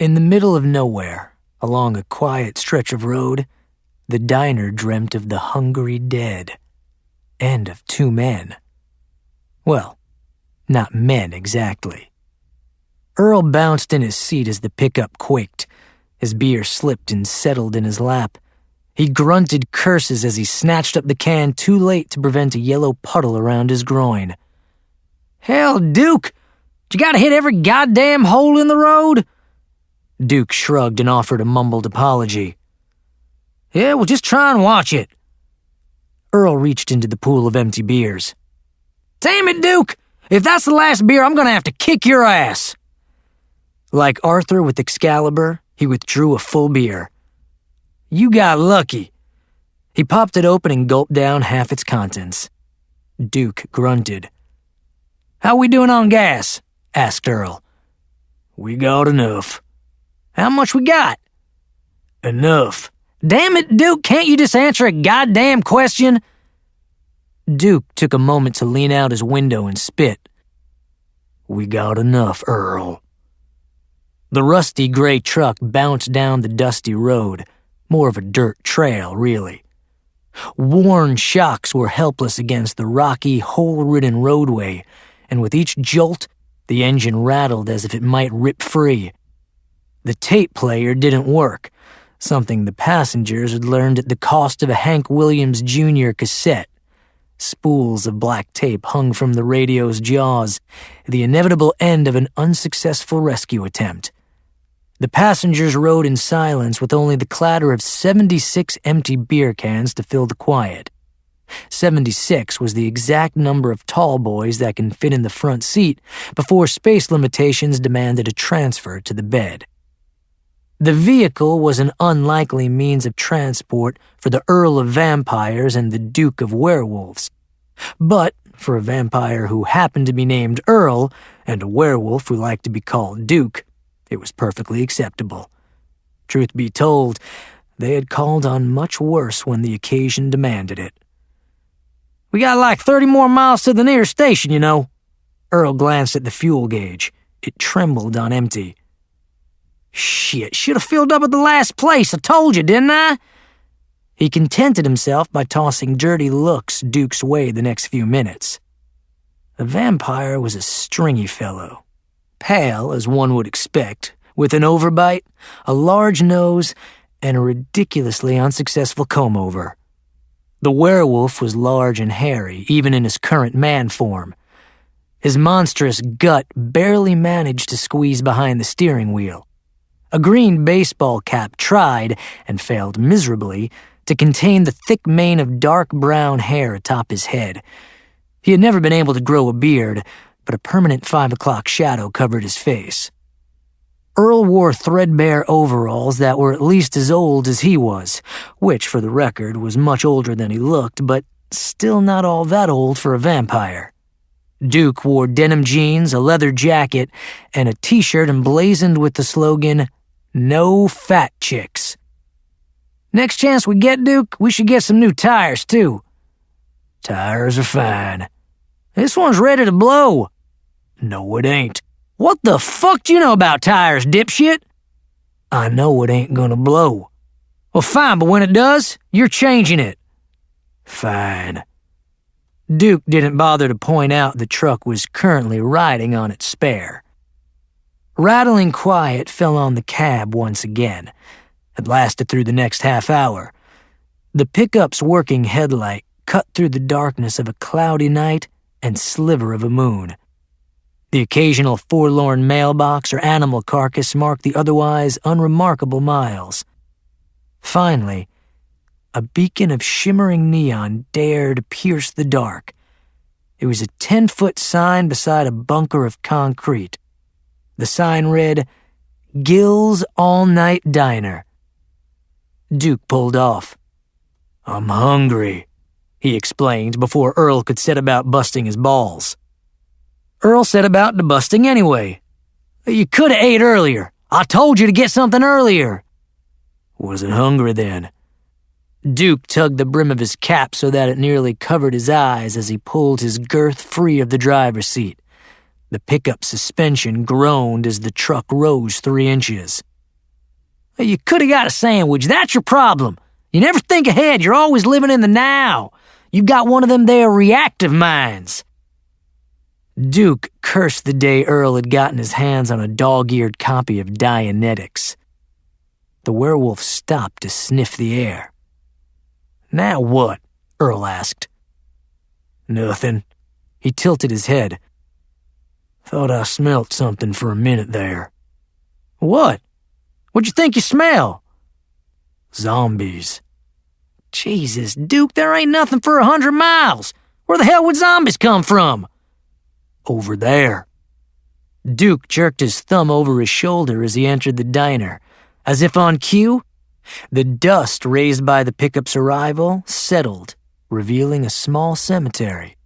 In the middle of nowhere, along a quiet stretch of road, the diner dreamt of the hungry dead, and of two men. Well, not men exactly. Earl bounced in his seat as the pickup quaked. His beer slipped and settled in his lap. He grunted curses as he snatched up the can too late to prevent a yellow puddle around his groin. "Hell, Duke! You gotta hit every goddamn hole in the road?" Duke shrugged and offered a mumbled apology. "Yeah, well, just try and watch it." Earl reached into the pool of empty beers. "Damn it, Duke! If that's the last beer, I'm gonna have to kick your ass!" Like Arthur with Excalibur, he withdrew a full beer. "You got lucky." He popped it open and gulped down half its contents. Duke grunted. "How we doing on gas?" asked Earl. "We got enough." "How much we got?" "Enough." "Damn it, Duke, can't you just answer a goddamn question?" Duke took a moment to lean out his window and spit. "We got enough, Earl." The rusty gray truck bounced down the dusty road, more of a dirt trail, really. Worn shocks were helpless against the rocky, hole-ridden roadway, and with each jolt, the engine rattled as if it might rip free. The tape player didn't work, something the passengers had learned at the cost of a Hank Williams Jr. cassette. Spools of black tape hung from the radio's jaws, the inevitable end of an unsuccessful rescue attempt. The passengers rode in silence with only the clatter of 76 empty beer cans to fill the quiet. 76 was the exact number of tall boys that can fit in the front seat before space limitations demanded a transfer to the bed. The vehicle was an unlikely means of transport for the Earl of Vampires and the Duke of Werewolves. But for a vampire who happened to be named Earl and a werewolf who liked to be called Duke, it was perfectly acceptable. Truth be told, they had called on much worse when the occasion demanded it. "We got like 30 more miles to the nearest station, you know." Earl glanced at the fuel gauge. It trembled on empty. "Shit, should have filled up at the last place, I told you, didn't I?" He contented himself by tossing dirty looks Duke's way the next few minutes. The vampire was a stringy fellow. Pale, as one would expect, with an overbite, a large nose, and a ridiculously unsuccessful comb-over. The werewolf was large and hairy, even in his current man form. His monstrous gut barely managed to squeeze behind the steering wheel. A green baseball cap tried, and failed miserably, to contain the thick mane of dark brown hair atop his head. He had never been able to grow a beard, but a permanent 5 o'clock shadow covered his face. Earl wore threadbare overalls that were at least as old as he was, which, for the record, was much older than he looked, but still not all that old for a vampire. Duke wore denim jeans, a leather jacket, and a t-shirt emblazoned with the slogan, "No fat chicks." "Next chance we get, Duke, we should get some new tires, too." "Tires are fine." "This one's ready to blow." "No, it ain't." "What the fuck do you know about tires, dipshit?" "I know it ain't gonna blow." "Well, fine, but when it does, you're changing it." "Fine." Duke didn't bother to point out the truck was currently riding on its spare. Rattling quiet fell on the cab once again. It lasted through the next half hour. The pickup's working headlight cut through the darkness of a cloudy night and sliver of a moon. The occasional forlorn mailbox or animal carcass marked the otherwise unremarkable miles. Finally, a beacon of shimmering neon dared pierce the dark. It was a 10-foot sign beside a bunker of concrete. The sign read, "Gill's All-Night Diner." Duke pulled off. "I'm hungry," he explained before Earl could set about busting his balls. Earl set about to busting anyway. "You could have ate earlier. I told you to get something earlier." "Wasn't hungry then." Duke tugged the brim of his cap so that it nearly covered his eyes as he pulled his girth free of the driver's seat. The pickup suspension groaned as the truck rose 3 inches. Well, you could have got a sandwich. That's your problem. You never think ahead. You're always living in the now. You got one of them there reactive minds. Duke cursed the day Earl had gotten his hands on a dog-eared copy of Dianetics. The werewolf stopped to sniff the air. "Now what?" Earl asked. "Nothing." He tilted his head. "Thought I smelt something for a minute there." "What? What'd you think you smell?" "Zombies." "Jesus, Duke, there ain't nothing for 100 miles. Where the hell would zombies come from?" "Over there." Duke jerked his thumb over his shoulder as he entered the diner. As if on cue, the dust raised by the pickup's arrival settled, revealing a small cemetery.